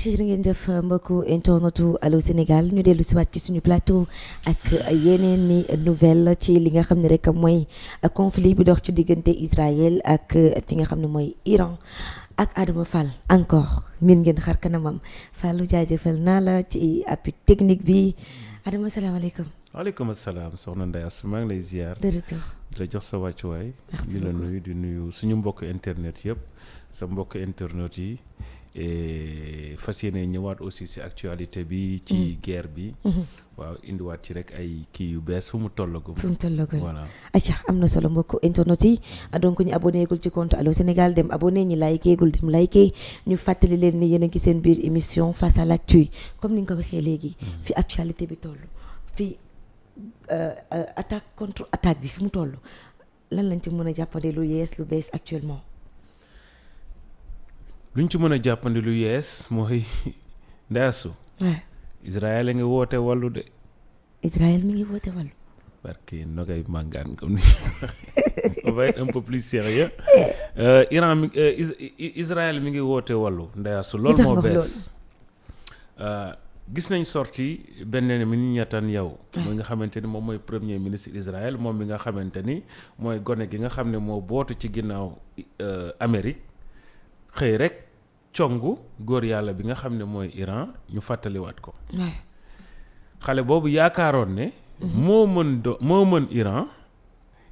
jërë ngeen jëf mbokku internetu Allô Sénégal ñu dellu si waat ci suñu plateau ak yeneen ni nouvelle ci li nga xam ne rek mooy conflit bi dox ci diggante Israël ak fi nga xam ne mooy Iran ak Adama Fall encore min ngeen xar kanamam Fallou jaajëfal naa la ci appui technique bi Adama salaamaaleykum. waaleykum salaam soxna Ndeye Astou maa ngi lay ziar. de retour di la jox sa wàccuwaay. merci di la beaucoup nuyu di nuyu suñu mbokk internet yëpp sa mbokk internet yi. et fas yéene ñëwaat aussi ci actualité bi ci guerre bi waaw indiwaat ci rek ay kii yu bees fu mu tollagum voilà acca am na solo mbokk internet yi donc ñu abonné gul ci compte Allô Sénégal dem abonné ñi liké gul dem liké ñu fàttali leen ni yéen a ngi seen biir émission face à l'actu comme ni nga ko waxee léegi fi actualité bi toll fi attaque contre attaque bi fi mu toll lan lañ ci mën a jàppande lu yees lu bees actuellement luñ ci mën a jàppandi lu yees mooy Ndeye Astou Israël a ngi woote wàllu de Israël mi ngi woote wàllu barke nogay màngaan comme ni on va être un peu plus sérieux Iran mi Israël mi ngi woote wàllu Ndeye Astou loolu moo bees gis nañ sorti Benjamin Netanyahu mooy nga xamante ni moom mooy premier ministre Israël moom mi nga xamante ni mooy gone gi nga xam ne moo bootu ci ginnaaw Amérique xëy rek congu góor yàlla bi nga xam ne mooy Iran ñu fàttaliwaat ko xale boobu yaakaaroon ne moo mën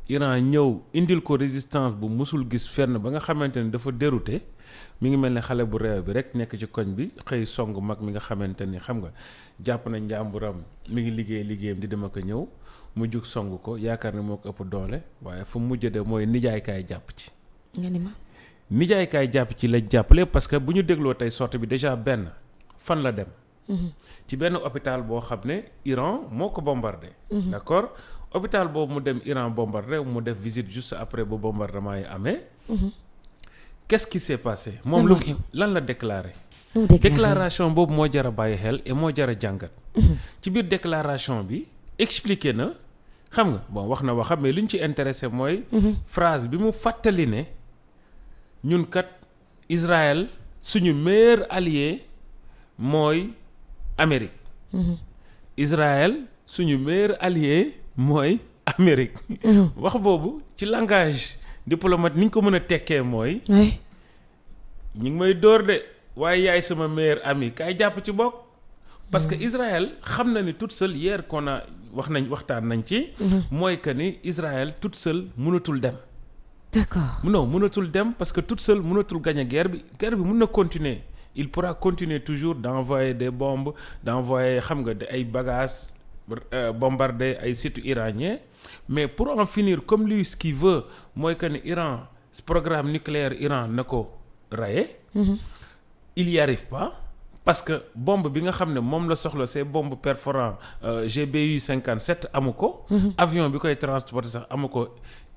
Iran ñëw indil ko résistance bu musul gis fenn ba nga xamante ni dafa dérouté mi ngi mel ne xale bu réew bi rek nekk ci koñ bi xëy song mag mi nga xamante ni xam nga jàpp na njàmburam mi ngi liggéeyam di dem ak a ñëw mu jug song ko yaakaar ne moo ko ëpp doole waaye fu mujj de mooy nijaaykaay jàpp ci nga ni ma nijaaykaay jàpp ci lañ jàppale parce que bu ñu dégloo tey sortie bi déjà benn fan la dem ci benn hôpital boo xam ne Iran moo ko bombardé d'accord hôpital boobu mu dem Iran bombardé mu def visite juste après ba bombardement yi amee qu'est-ce qui s'est passé moom lan la déclaré déclaration boobu moo jar a bàyyi xel et moo jar a jàngat ci biir déclaration bi expliqué na xam nga bon wax na waxam mais li ñu ci intéressé mooy phrase bi mu fàttali ne ñun kat Israël suñu meilleur allié mooy Amérique Israël suñu meilleur allié mooy Amérique wax boobu ci langage diplomate ni ñu ko mën a tekkee mooy ñi ngi may dóor de waaye yaay sama meilleur ami kaay jàpp ci bokk parce que Israël xam na ni toute seule hier qu'on a waxtaan nañ ci mooy que ni Israël toute seule mënatul dem d'accord non mënatul dem parce que toute seule mënatul gagner guerre bi mën na continuer il pourra continuer toujours d'envoyer des bombes d'envoyer xam nga ay bagages bombarder ay sites iraniens mais pour en finir comme lui ce qu'il veut mooy que ne Iran ce programme nucléaire Iran na ko rayer il y arrive pas parce que bombe bi nga xam ne moom la soxla c'est bombe perforant GBU 57 amu ko avion bi koy transporter sax amu ko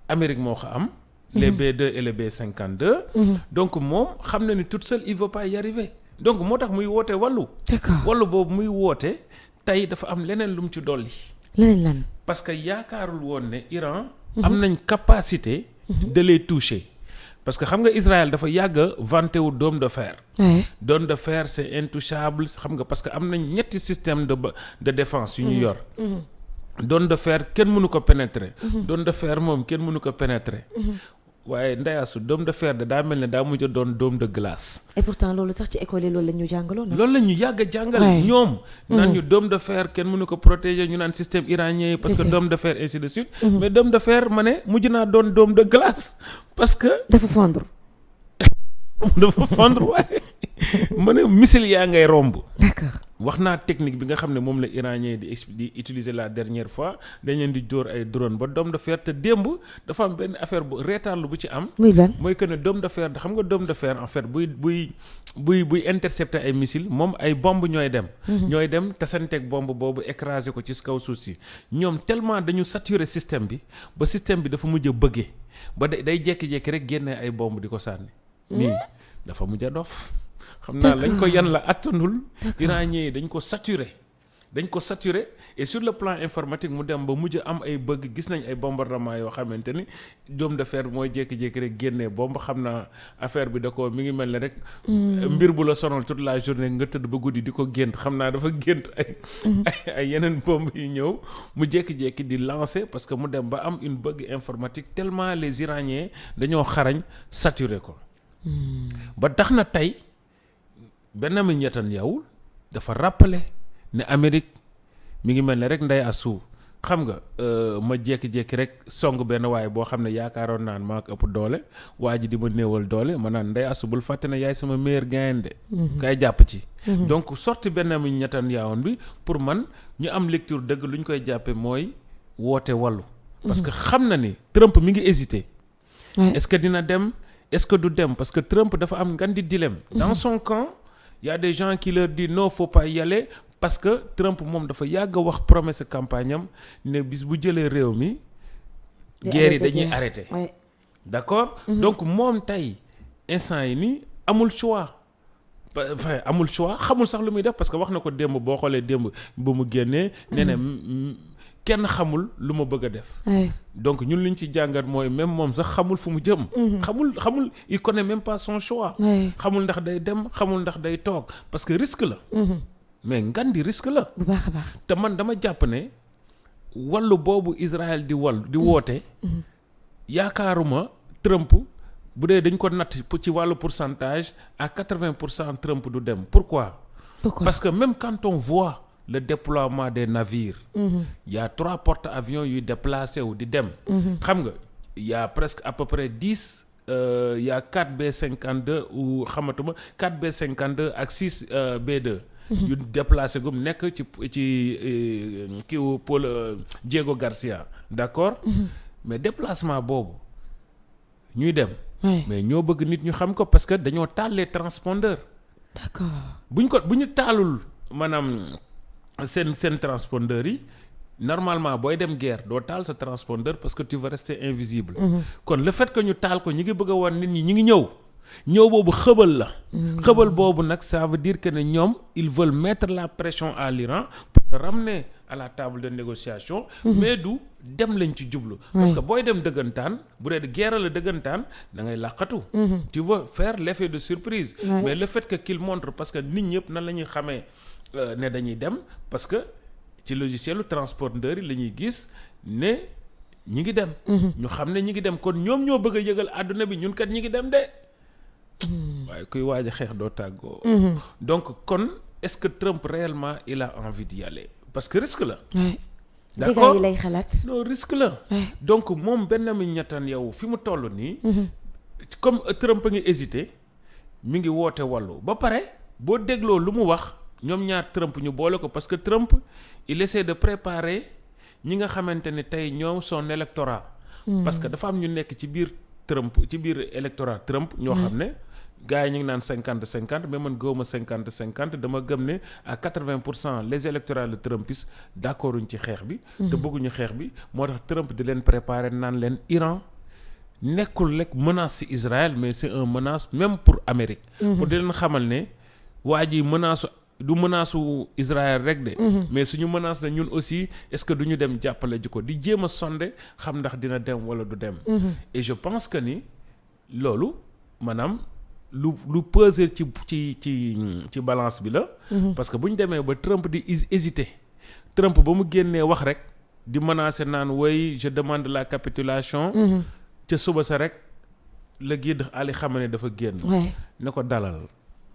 Amérique moo ko am les B2 et les B52 donc moom xam na ni toute seule il veut pas y arriver donc moo tax muy woote wàllu wàllu boobu muy woote tey dafa am leneen lu mu ci dolli leneen lan parce que yaakaarul woon ne Iran am nañ capacité de les toucher parce que xam nga Israël dafa yàgg a vanté wu dôme de fer dôme de fer c'est intouchable xam nga parce que am nañ ñetti système de défense yu ñu yor dôme de fer kenn mënu ko pénétrer dôme de fer moom kenn mënu ko pénétrer waaye Ndeye Astou dôme de fer de daa mel ne daa mujj a doon dôme de glace. et pourtant loolu sax ci école yi loolu la ñu jàngaloon. loolu la ñu yàgg a jàngale. ñoom. naan ñu dôme de fer kenn mënu ko protéger ñu naan système iranien yi. parce que dôme de fer ainsi de suite. mais dôme de fer ma ne mujj naa doon dôme de glace parce que. dafa fondre. waaye ma ne missile yaa ngay romb. d'accord. wax naa technique bi nga xam ne moom la iranien di utiliser la dernière fois dañ leen di dóor ay drone ba dôme de fer te démb dafa am benn affaire bu reetaarlu bu ci am. mooy que ne dôme de fer xam nga dôme de fer en fait buy intercepter ay missiles moom ay bombe ñooy dem. ñooy dem tasanteeg bombe boobu écraser ko ci kaw suuf si ñoom tellement dañu saturer système bi ba système bi dafa mujj a bëggee ba day jékki-jékki rek génnee ay bombe di ko sànni. nii dafa mujj a dof. xam naa lañ ko yan la attanul iranien yi dañ ko saturé dañ ko saturé et sur le plan informatique mu dem ba mujj am ay bëgg gis nañ ay bombardement yoo xamante ni homme d'affaires mooy jékki-jékki rek génnee bombe xam naa affaire bi da ko mi ngi mel ne rek mbir bu la sonal toute la journée nga tëdd ba guddi di ko gént xam naa dafa gént ay yeneen bombe yu ñëw mu jékki-jékki di lancer parce que mu dem ba am une bëgg informatique tellement les Iraniens dañoo xarañ saturé ko ba tax na tey Benyamin Netanyahu dafa rappeler ne Amérique mi ngi mel ne rek nday asu xam nga ma jékki-jékki rek song benn waaye boo xam ne yaakaaroon naan maa ko ëpp doole waa ji di ma néewal doole ma naan nday asu bul fàtte ne yaay sama meilleur gain de kay jàpp ci donc sorti Benyamin Netanyahu bi pour man ñu am lecture dëgg lu ñu koy jàppe mooy woote wàllu parce que xam na ni Trump mi ngi hésité est-ce que dina dem est-ce que du dem parce que Trump dafa am ngan di dilemme dans son camp il y a des gens qui leur disent non faut pas y aller parce que Trump moom dafa yàgg a wax promesse campagne am ne bis bu jëlee réew mi guerre yi dañuy arrêté d'accord donc moom tey instant yi nii amul choix xamul sax lu muy def parce que wax na ko démb boo xoolee démb ba mu génnee nee na kenn xamul lu ma bëgg a def donc ñun liñ ci jàngat mooy même moom sax xamul fu mu jëm xamul il connaît même pas son choix xamul ndax day dem xamul ndax day toog parce que risque la mais ngan di risque la bu baax a baax te man dama jàpp ne wàllu boobu Israël di woote yaakaaruma Trump bu dee dañ ko natt ci wàllu pourcentage à 80% Trump du dem pourquoi parce que même quand on voit le déploiement des navires il y a 3 porte-avions yuy déplacé wu di dem xam nga il y a presque à peu près 10 il y a 4 B-52 ou xamatuma 4 B-52 ak 6 B-2 yu déplacé gum nekk ci kiiwu Paul Diego Garcia d'accord mais déplacement boobu ñuy dem mais ñoo bëgg nit ñu xam ko parce que dañoo taal les transpondeurs d'accord bu ñu taalul maanaam seen transpondeurs yi normalement booy dem guerre doo taal sa transpondeur parce que tu vas rester invisible kon le fait que ñu taal ko ñi ngi bëgg a wan nit ñi ñi ngi ñëw boobu xëbal la xëbal boobu nag ça veut dire que ne ñoom ils veulent mettre la pression à l'Iran pour le ramener à la table de négociation mais du dem lañ ci jublu parce que booy dem dëggantaan bu dee guerre la dëggantaan da ngay làqatu tu veux faire l'effet de surprise mais le fait que qu'il montre parce que nit ñëpp nan la ñuy xamee ne dañuy dem parce que ci logicielu transporteur yi la ñuy gis ne ñi ngi dem ñu xam ne ñi ngi dem kon ñoom ñoo bëgg a yëgal àdduna bi ñun kat ñi ngi dem de waaye kuy waaj a xeex doo tàggoo donc kon est-ce que Trump réellement il a envie d'y aller parce que risque la d'accord yi lay xalaat non risque la donc moom Benyamin Netanyahu fi mu toll nii comme Trump a ngi hésité mi ngi woote wàllu ba pare boo dégloo lu mu wax ñoom ñaar Trump ñu boole ko parce que Trump il essaie de préparer ñi nga xamante ne tey ñoom son électorat parce que dafa am ñu nekk ci biir Trump ci biir électorat Trump ñoo xam ne gars yi ñu ngi naan 50-50 mais man gëwuma 50-50 dama gëm ne à 80% les électorats de Trumpistes d'accord uñ ci xeex bi te bëgguñu xeex bi moo tax Trump di leen préparer naan leen Iran nekkul rek menace ci Israël mais c'est un menace même pour Amérique pour di leen xamal ne waa ji menace du menace u Israël rek de mais suñu menace na ñun aussi est-ce que duñu dem jàppale ji ko di jéem a sonde xam ndax dina dem wala du dem et je pense que ni loolu maanaam lu peser ci balance bi la parce que bu ñu demee ba Trump di hésiter Trump ba mu génnee wax rek di menacer naan way je demande la capitulation ca suba sa rek la guide Ali Khamenei dafa génn ne ko dalal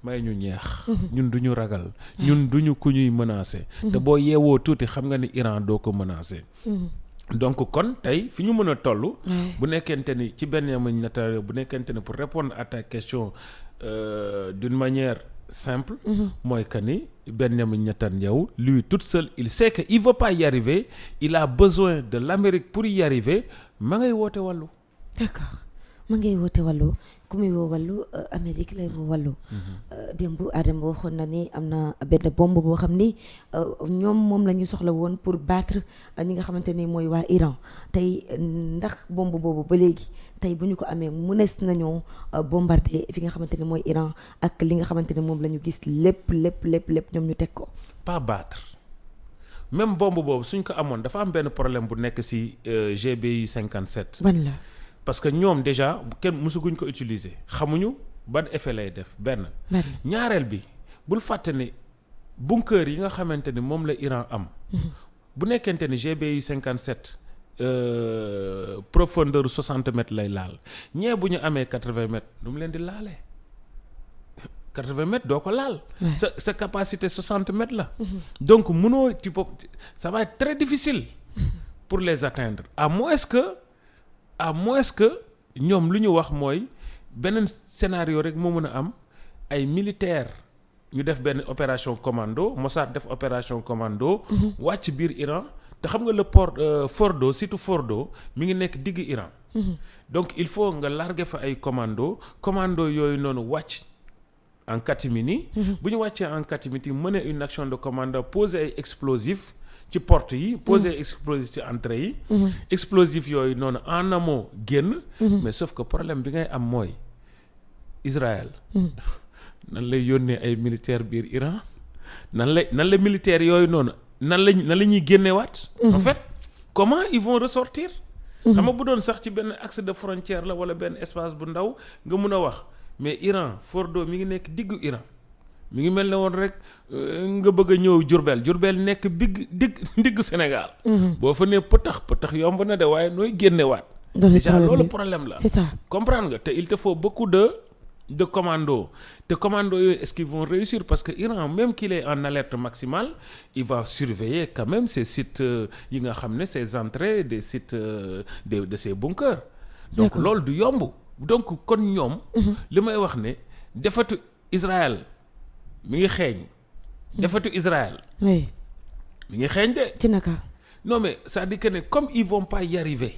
may ñu ñeex ñun duñu ragal ñun duñu ku ñuy menacer te boo yeewoo tuuti xam nga ni Iran doo ko menacer donc kon tey fi ñu mën a toll bu nekkente ni ci Benyamin Netanyahu bu nekkente ni pour répondre à ta question d'une manière simple mooy que ni Benyamin Netanyahu lui tout seul il sait que il veut pas y arriver il a besoin de l'Amérique pour y arriver ma ngay woote wàllu d'accord ma ngay woote wàllu ku muy woo wàllu Amérique lay woo wàllu démb Adama waxoon na ni am na benn bombe boo xam ni ñoom moom la ñu soxla woon pour battre ñi nga xamante ni mooy waa Iran tey ndax bombe boobu ba léegi tey bu ñu ko amee mënees nañoo bombarder fi nga xamante ni mooy Iran ak li nga xamante ni moom la ñu gis lépp ñoom ñu teg ko pas battre même bombe boobu suñ ko amoon dafa am benn problème bu nekk ci GBU 57. ban la. parce que ñoom déjà kenn mësuguñ ko utiliser xamuñu ban effet lay def benn. ñaareel bi bul fàtte ni bunker yi nga xamante ni moom la Iran am. bu nekkente ni GBU 57 profondeur 60 mètres lay laal ñee bu ñu amee 80 mètres nu mu leen di laalee 80 mètres doo ko laal. sa capacité 60 mètres la. donc mënoo ci bopp ça va être très difficile. pour les atteindre à moins que ñoom lu ñu wax mooy beneen scénario rek moo mën a am ay militaires ñu def benn opération commando Mossad def opération commando. wàcc biir Iran te xam nga le port Fordo surtout Fordo mi ngi nekk digg Iran. donc il faut nga larguer fa ay commando yooyu noonu wàcc en catimini. bu ñu wàccee en catimini mener une action de commando poser ay explosifs ci porte yi. poser explosifs ci entrée yi. explosifs yooyu noonu en amont génn. mais sauf que problème bi ngay am mooy Israël. nan lay yónnee ay militaires biir Iran nan la militaires yooyu noonu nan la ñuy génneewaat. en fait comment ils vont ressortir. xam nga bu doon sax ci benn axe de frontière la wala benn espace bu ndaw nga mun a wax mais Iran Fordo mi ngi nekk diggu Iran mi ngi mel ne woon rek nga bëgg a ñëw Diourbel nekk diggu Sénégal. boo fa nee pëtax yomb na de waaye nooy génnewaat. déjà loolu problème la. c'est ça comprendre nga te il te faut beaucoup de commando te commando yooyu est-ce qu'ils vont réussir parce que Iran même qu'il est en alerte maximale il va surveiller quand même ces sites yi nga xam ne ces entrées des sites de ces bunkers. donc loolu du yomb donc kon ñoom. li may wax ne defatu Israël mi ngi xeeñ. defatu Israël. oui mi ngi xeeñ de. ci naka. non mais c'est-à-dire que ne comme ils vont pas y arriver.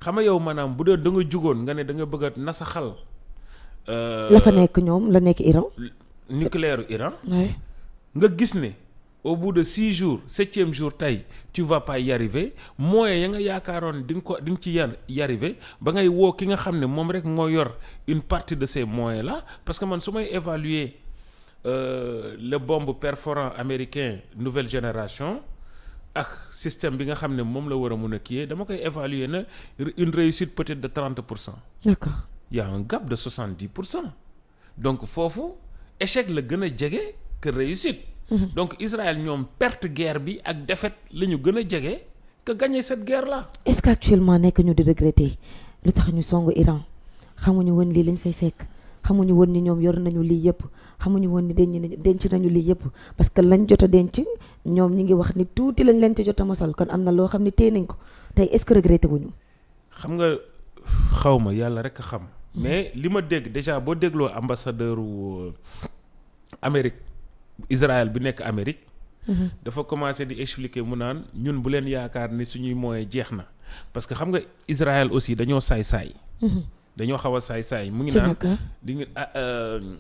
xam nga yow maanaam bu dee da nga jugoon nga ne da nga bëgg a nasaxal. la fa nekk ñoom la nekk Iran. nucléaire Iran. oui nga gis ne au bout de 6 jours 7e jour tey tu vas pas y arriver moyens ya nga yaakaaroon di nga ci y arriver ba ngay woo ki nga xam ne moom rek moo yor une partie de ces moyens là parce que man su may évaluer le bombe perforant américain nouvelle génération ak système bi nga xam ne moom la war a mun a kii dama koy évaluer na une réussite peut-être de 30%. d'accord. il y a un gap de 70%. donc foofu échec la gën a jege que réussite. donc Israël ñoom perte guerre bi ak défaite la ñu gën a jege que gagner cette guerre là. est-ce que actuellement nekk ñu di regretter lu tax ñu songu Iran xamuñu woon lii lañ fay fekk xamuñu woon ni ñoom yor nañu lii yëpp xamuñu woon ni denc nañu lii yëpp parce que lañ jot a denc ñoom ñi ngi wax ni tuuti lañ leen ci jot a mosal kon am na loo xam ne téye nañ ko tey est-ce que regretter wuñu. xam nga xaw ma yàlla rek a xam. mais li ma dégg déjà boo dégloo ambassadeur Amérique Israël bi nekk Amérique. dafa commencer di expliquer mu naan ñun bu leen yaakaar ni suñuy moyens jeex na parce que xam nga Israël aussi dañoo saay-saay. dañoo xaw a saay-saay mu ngi naan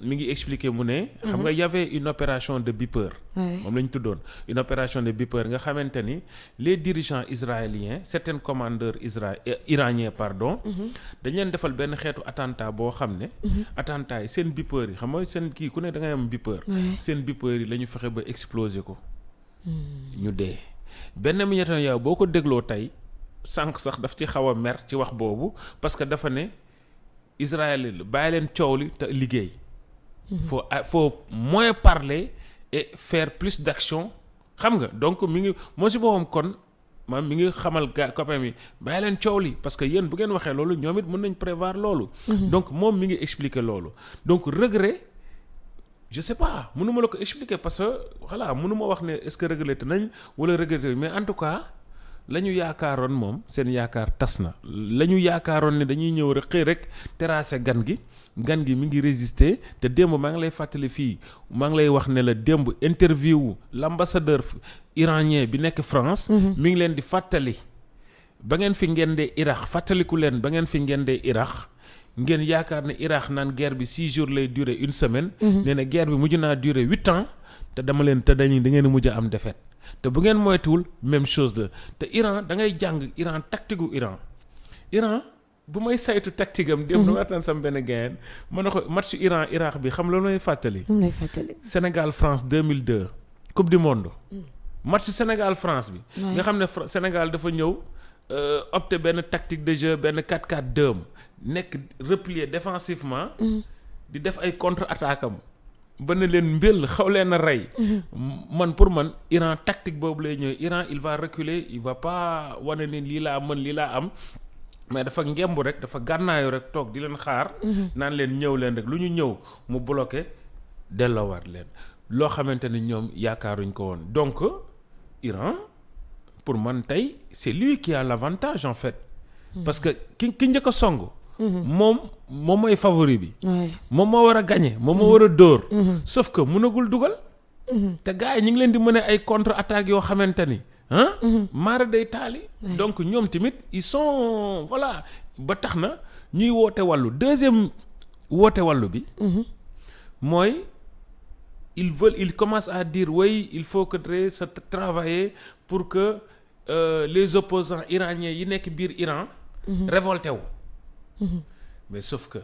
mi ngi expliquer mu ne. xam nga y avait une opération de Beeper. moom la ñu tuddoon une opération de Beeper nga xamante ni les dirigeants israéliens certains commandeurs iraniens pardon. dañ leen defal benn xeetu attentat boo xam ne. attentat yi seen Beeper yi xam nga seen kii ku ne da ngay am Beeper. seen Beeper yi la ñu fexe ba exploser ko. ñu dee benn minute yow boo ko dégloo tey sànq sax daf ci xaw a mer ci wax boobu parce que dafa ne. Israël bàyyi leen coow li te liggéey. faut moins parler et faire plus d'action xam nga donc mi ngi moo si boppam kon maam mi ngi xamal copain mi bàyyi leen coow li parce que yéen bu ngeen waxee loolu ñoom it mën nañ prévoir loolu. donc moom mi ngi expliquer loolu donc regret je sais pas mënuma la ko expliquer parce que voilà mënuma wax ne est-ce que regretté nañ wala regretté mais en tout cas. la ñu yaakaaroon moom seen yaakaar tas na la ñu yaakaaroon ne dañuy ñëw rek xëy rek terrasser gan gi mi ngi résister te démb maa ngi lay fàttali fii maa ngi lay wax ne la démb interview l'ambassadeur iranien bi nekk France. mi ngi leen di fàttali ba ngeen fi ngendee Irak fàttaliku leen ba ngeen fi ngendee Irak ngeen yaakaar ne Irak naan guerre bi 6 jours lay durer 1 semaine. nee na guerre bi mujj naa durer 8 ans te dama leen te da ngeen mujj a am défaite. te bu ngeen moytuwul même chose la te Iran da ngay jàng Iran tactique gu Iran bu may saytu tactique am. dem dama waxtaan sama benn gain ma ne ko match Iran Irak bi xam la may fàttali. mu lay fàttali. Sénégal France 2002 coupe du monde. match Sénégal France bi. nga xam ne Sénégal dafa ñëw opter benn tactique de jeu benn 4-4-2 nekk replier défensivement. di def ay contre-attaque am ba ne leen mbëll xaw leen a rey. man pour man Iran tactique boobu lay ñëw Iran il va reculer il va pas wane ni lii laa mën lii laa am. mais dafa ngemb rek dafa gànnaayu rek toog di leen xaar. naan leen ñëw leen rek lu ñu ñëw mu bloqué delloowaat leen loo xamante ni ñoom yaakaaruñ ko woon donc Iran pour man tey c'est lui qui a l'avantage en fait. parce que ki njëkk a song. moom mooy favori bi. moom moo war a gagner moom moo war a dóor. sauf que mënagul dugal. te gars yi ñu ngi leen di mën ay contre-attaque yoo xamante ni. maara day taali. donc ñoom tamit ils sont voilà ba tax na ñuy woote wàllu deuxième woote wàllu bi. mooy ils commencent à dire oui il faut que se travailler pour que les opposants iraniens yi nekk biir Iran. révolté wu. mais sauf que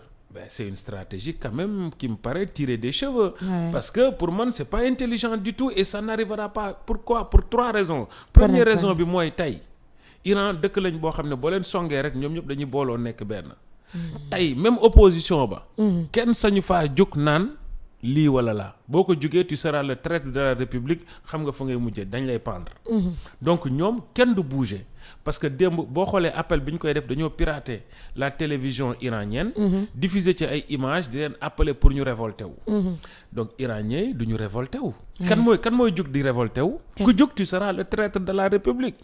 c'est une stratégie quand même qui me paraît tirer des cheveux. Parce que pour moi c'est pas intelligent du tout et ça n'arrivera pas. Pourquoi? Pour 3 raisons. Première raison bi mooy tey Iran dëkk lañ boo xam ne boo leen songee rek ñoom ñëpp dañuy booloo nekk benn. tey même opposition ba. kenn sañu faa jóg naan lii wala laa boo ko jógee tu seras le traître de la République xam nga fa ngay mujjee dañ lay pendre. donc ñoom kenn du bouger. parce que démb boo xoolee appel bi ñu koy def dañoo pirater la télévision iranienne. diffuser ci ay images di leen appeler pour ñu révolter wu. donc iraniens yi du ñu révolter wu. kan mooy jug di révolter wu. ku jug tu seras le traître de la République.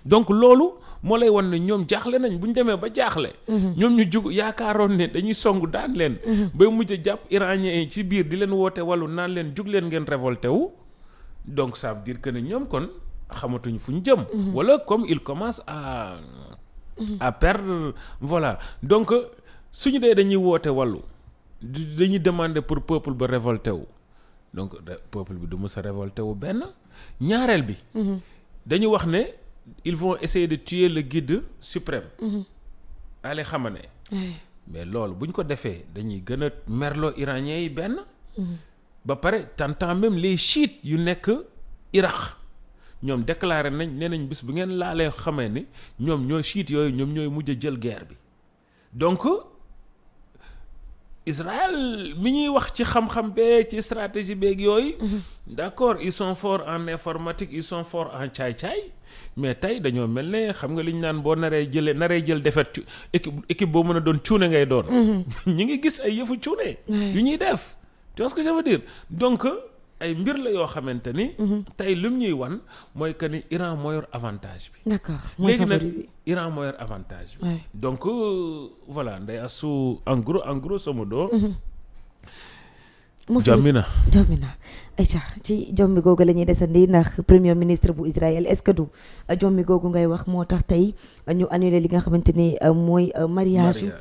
donc loolu moo lay wan ne ñoom jaaxle nañ bu ñu demee ba jaaxle. ñoom ñu jug yaakaaroon ne dañuy songu daan leen. bay mujj jàpp iraniens yi ci biir di leen woote wàllu naan leen jug leen ngeen révolter wu. donc ça veut dire que ne ñoom kon. xamatuñ fu ñu jëm. wala comme il commence à perdre voilà donc suñu dee dañuy woote wàllu dañuy demander pour peuple ba révolté wu donc peuple bi du mës a révolté wu benn ñaareel bi. dañu wax ne ils vont essayer de tuer le guide suprême. Ali Khamenei. mais loolu buñ ko defee dañuy gën a merloo iraniens yi benn. ba pare t'entends même les chiites yu nekk Irak. ñoom déclaré nañ nee nañ bis bu ngeen laalee xamee ni ñoom ñooy chiites yooyu ñoom ñooy mujj a jël guerre bi donc Israël mi ñuy wax ci xam-xam beeg ci stratégie beeg yooyu. d'accord ils sont forts en informatique ils sont forts en caay-caay mais tey dañoo mel ne xam nga li ñu naan boo naree jël défaite équipe boo mën a doon cuune ngay doon. ñi ngi gis ay yëfu cuune. yu ñuy def tu vois ce que je veux dire donc. ay mbir la yoo xamante ni. tey lim ñuy wan mooy que ni Iran moo yor avantage bi. d'accord léegi nag Iran moo yor avantage bi. donc voilà Ndeye Astou en grosso modo. jommi na ayca ci jommi googu la ñuy desandi ndax premier ministre bu Israël est-ce que du jommi googu ngay wax moo tax tey ñu annulé li nga xamante ni mooy mariage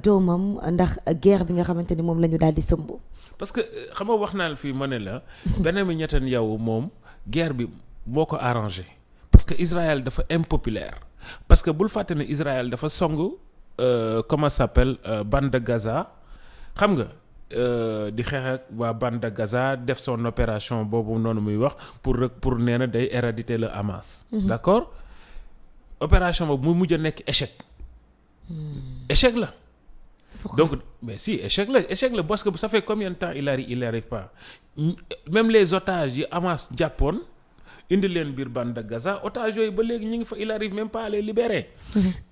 doomam ndax guerre bi nga xamante ni moom la ñu daal di sëmb. parce que xam nga wax naa la fii ma ne la Benyamin Netanyahu moom guerre bi moo ko arrangé parce que Israël dafa impopulaire parce que bul fàtte ne Israël dafa song comment ça s'appelle bande de Gaza xam nga di xeex ak waa bande de Gaza def son opération boobu noonu muy wax pour nee na day éradiquer le Hamas. d'accord opération boobu mu mujj a nekk échec. échec la. donc mais si échec la parce que ça fait combien de temps il arrive pas même les otages yi Hamas jàppoon indi leen biir bande de Gaza otages yooyu ba léegi ñu ngi fa il arrive même pas à les libérer.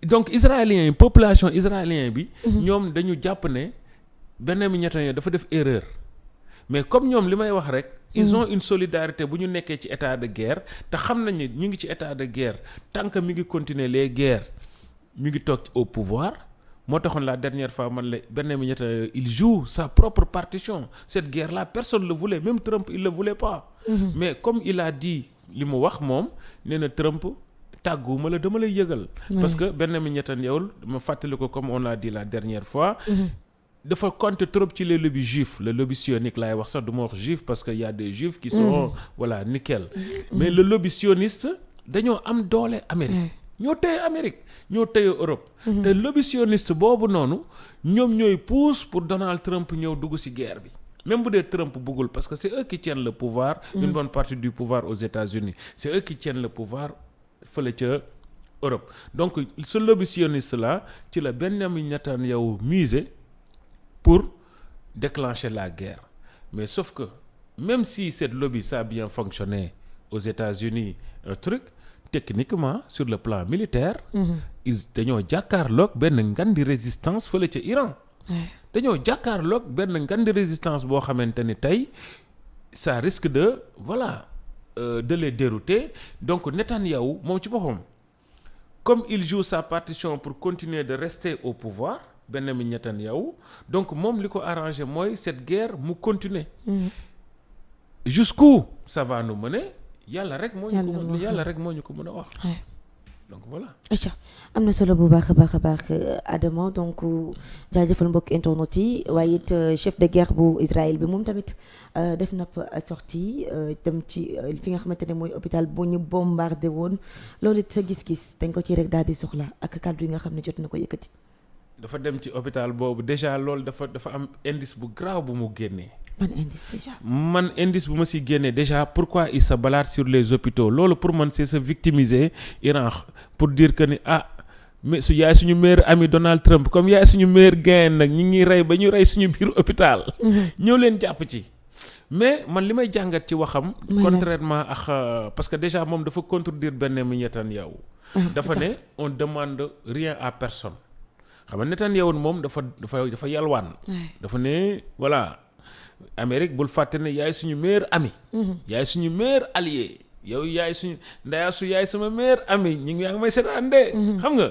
donc israéliens yi population israélien bi. ñoom dañu jàpp ne Benyamin Netanyahu dafa def erreur mais comme ñoom li may wax rek. ils ont une solidarité bu ñu nekkee ci état de guerre te xam nañ ne ñu ngi ci état de guerre tant que mi ngi continuer les guerres mi ngi toog au pouvoir. moo taxoon la dernière fois man la Benyamin Netanyahu il joue sa propre partition cette guerre là personne le voulait même Trump il le voulait pas. mais comme il a dit li mu wax moom nee na Trump tàgguma la dama lay yëgal. parce que Benyamin Netanyahu ma fàttali ko comme on l'a dit la dernière fois. dafa compter trop ci les lobbies juifs le lobby sioniste laay wax sax du ma wax juif parce que y a des juifs qui sont voilà nickel. mais le lobby sioniste dañoo am doole Amérique. ñoo téye Amérique ñoo téye Europe. te lobby sioniste boobu noonu ñoom ñooy pousse pour Donald Trump ñëw dugg ci guerre bi même bu dee Trump bëggul parce que c'est eux qui tiennent le pouvoir une bonne partie du pouvoir aux États-Unis c'est eux qui tiennent le pouvoir fële ca Europe donc ce lobby sioniste là ci la Benjamin Netanyahu misé pour déclencher la guerre mais sauf que même si cette lobby ça a bien fonctionné aux États-Unis un truc techniquement sur le plan militaire ils dañoo jàkkaarloog benn ngan di résistance fële ca Iran dañoo jàkkaarloog benn ngan di résistance boo xamante ni tey ça risque de voilà de les dérouter donc Netanyahou moom ci boppam comme il joue sa partition pour continuer de rester au pouvoir Benjamin Netanyahou donc moom li ko arrangé mooy cette guerre mu continuer jusqu'où ça va nous mener yàlla rek moo ñu ko mën a wax donc voilà. acca am na solo bu baax a baax Adama donc jaajëfal mbokk internet yi waaye it chef de guerre bu Israël bi moom tamit def na sortie dem ci fi nga xamante ne mooy hôpital bu ñu bombardé woon loolu it sa gis-gis dañ ko ci rek daal di soxla ak kàddu yi nga xam ne jot na ko yëkkati. dafa dem ci hôpital boobu déjà loolu dafa am indice bu grave bu mu génnee. man indice bu ma si génnee déjà pourquoi il se balade sur les hôpitaux loolu pour man c'est se victimiser Iran pour dire que ni mais su yaay suñu meilleur ami Donald Trump comme yaay suñu meilleur gain nag ñi ngi rey ba ñu rey suñu biir hôpital ñëw leen jàpp ci mais man li may jàngat ci waxam contrairement ak parce que déjà moom dafa contredire Benjamin Netanyahu dafa ne on demande rien à personne xam nga Netanyahu moom dafa yalwaan dafa ne voilà Amérique bul fàtte ne yaay suñu meilleur ami yaay suñu meilleur allié yow yaay suñu ndayaasu yaay sama meilleur ami ñi ngi yaa ngi may seetaan de xam nga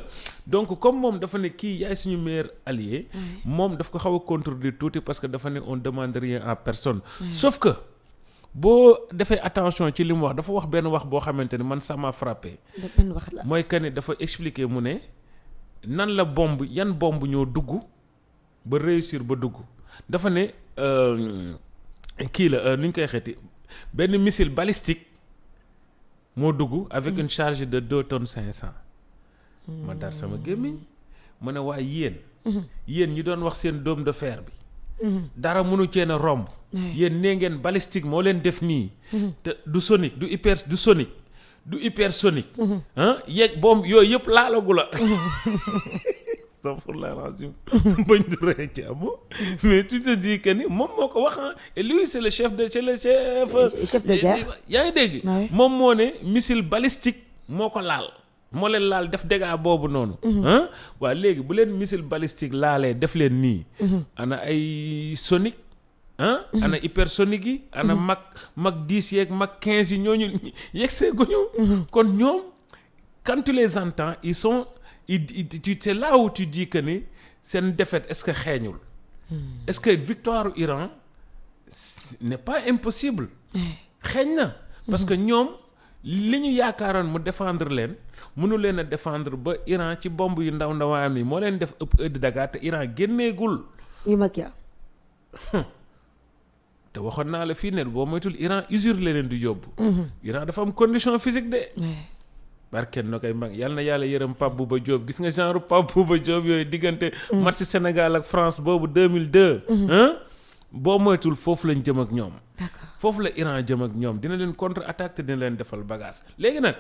donc comme moom dafa ne kii yaay suñu meilleur allié moom daf ko xaw a contredire tuuti parce que dafa ne on demande rien à personne sauf que boo defee attention ci li mu wax dafa wax benn wax boo xamante ni man ça m'a frappé mooy que ne dafa expliquer mu ne nan la yan bombe ñoo dugg ba réussir ba dugg dafa ne kii la nu ñu koy xeeti benn missile balistique moo dugg avec une charge de 2 tonnes 500 ma dar sama gémmiñ ma ne waaye yéen ñi doon wax seen dôme de fer bi dara mënu ceen a romb yéen nee ngeen balistique moo leen def nii te du sonique du sonique du hypersonique yeeg bombe yooyu yëpp laalagu la pour la raison bañ du rey ci amoo mais tu te dis que ni moom moo ko wax et lui c'est le chef de guerre yaa ngi dégg moom moo ne missile balistique moo ko laal moo leen laal def dégâts boobu noonu waa léegi bu leen missile balistique laalee def leen nii ana ay sonique ana hypersonique yi ana mag 10 yeeg mag 15 yi ñooñu yegsee guñu kon ñoom quand tu les entends ils sont c'est là où tu dis que ni seen défaite est-ce que xeeñul est-ce que victoire Iran n'est pas impossible xeeñ na parce que ñoom li ñu yaakaaroon mu défendre leen mënu leen a défendre ba Iran ci bomb yu ndaw ndawaan yi moo leen def ëpp Dakar te Iran génneegul yu mag ya te waxoon naa la fii ne boo moytul Iran usure leen di yóbbu Iran dafa am condition physique de barken na koy mag yal na yàlla yërëm Pape Bouba Diop gis nga genre Pape Bouba Diop yooyu diggante match Sénégal ak France boobu 2002 boo moytul foofu lañ jëm ak ñoom foofu la Iran jëm ak ñoom dina leen contre attaque te dina leen defal bagage léegi nag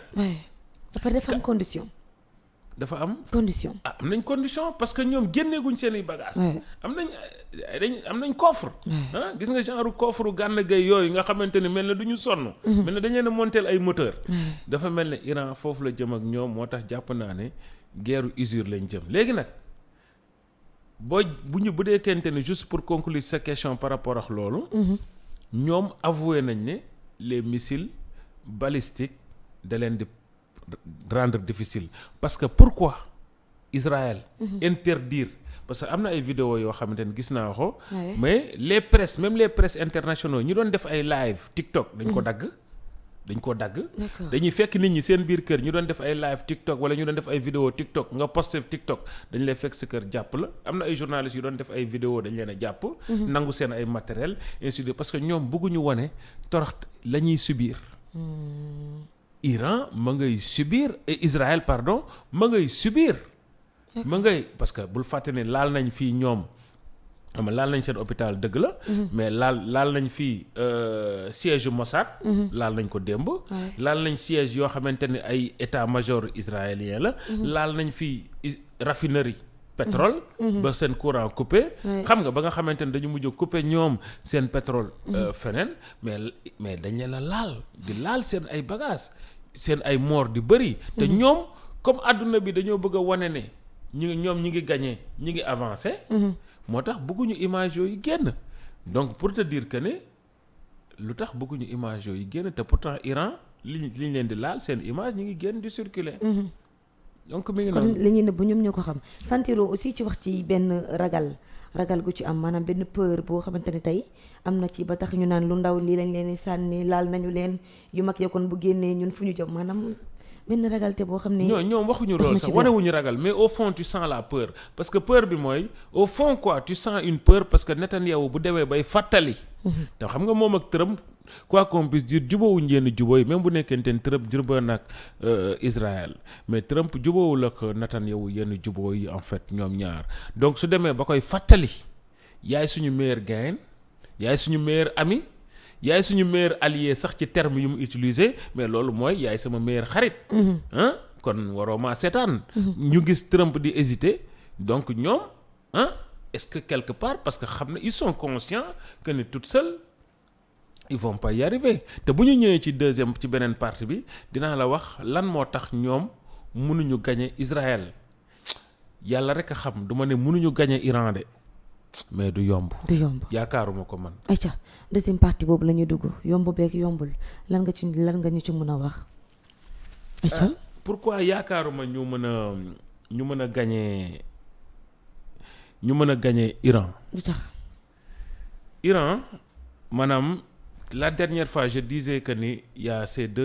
dafa am condition am nañ condition parce que ñoom génneeguñ seen i bagage am nañ coffre gis nga genre coffre Gana Gueye yooyu nga xamante ni mel na du ñu sonn mel na dañ leen a monter ay moteur dafa mel ne Iran foofu la jëm ak ñoom moo tax jàpp naa ne guerre usure lañ jëm léegi nag bu dee kente ne juste pour conclure sa question par rapport ak loolu ñoom avoué nañ ne les missiles balistiques da leen di rendre difficile parce que pourquoi Israël interdire parce que am na ay vidéo yoo xamante ne gis naa ko mais les presses internationaux ñi doon def ay live TikTok dañ ko dagg dañuy fekk nit ñi seen biir kër ñu doon def ay live TikTok wala ñu doon def ay vidéo TikTok nga posté TikTok dañ lay fekk sa kër jàpp la am na ay journalistes yu doon def ay vidéo dañ leen a jàpp nangu seen ay matériel ainsi de parce que ñoom bëgguñu wane torox la ñuy subir Iran ma ngay subir et Israël ma ngay subir ma ngay parce que bul fàtte ne laal nañ fii ñoom xam nga laal nañ seen hôpital dëgg la. mais laal nañ fii siège yu Mossad. laal nañ ko démb. laal nañ siège yoo xamante ni ay état-major israélien la. laal nañ fii raffinerie pétrole. ba seen courant coupé. xam nga ba nga xamante ni dañu mujj a coupé ñoom seen pétrole. feneen mais dañ leen a laal di laal seen ay bagages seen ay mort di bëri. te ñoom comme àdduna bi dañoo bëgg a wane ne ñoom ñi ngi gagné ñi ngi avancé. moo tax bëgguñu image yooyu génn donc pour te dire que ne lu tax bëgguñu image yooyu génn te pourtant Iran liñ leen di laal seen image ñu ngi génn di circuler. donc mi ngi noonu kon li ñuy nëbb ñoom ñoo ko xam sentiro aussi ci wax ci benn ragal gu ci am maanaam benn peur boo xamante ne tey am na ci ba tax ñu naan lu ndaw lii lañ leen di sànni laal nañu leen yu mag ya kon bu génnee ñun fu ñu jëm maanaam benn ragalte boo xam ne. ñoom waxuñu loolu sax wanewuñu ragal mais au fond tu sens la peur parce que peur bi mooy au fond quoi tu sens une peur parce que Netanyahu bu demee bay fàttali. te xam nga moom ak Trump quoi qu'on puisse dire jubóowuñ yenn jubóo yi même bu nekkente ne Trump jubóo nag Israël mais Trump jubóowul ak Netanyahu yenn jubóo yi en fait ñoom ñaar donc su demee ba koy fàttali yaay suñu meilleur gain yaay suñu meilleur ami. yaay suñu meilleur allié sax ci terme yu mu utilisé mais loolu mooy yaay sama meilleur xarit. kon waroo maa seetaan. ñu gis Trump di hésiter donc ñoom est-ce que quelque part parce que xam ne ils sont conscients que ni toute seule ils vont pas y arriver te bu ñu ñëwee ci ci beneen partie bi dinaa la wax lan moo tax ñoom mënuñu gagner Israël yàlla rek a xam du ma ne mënuñu gagner Iran de. mais du yomb. yaakaaruma ko man. ayca deuxième partie boobu la ñuy dugg yomb beeg yombul lan nga ñu ci mën a wax. ayca pourquoi yaakaaruma ñu mën a gagner Iran. lu tax Iran maanaam la dernière fois je disais que ni y a ces deux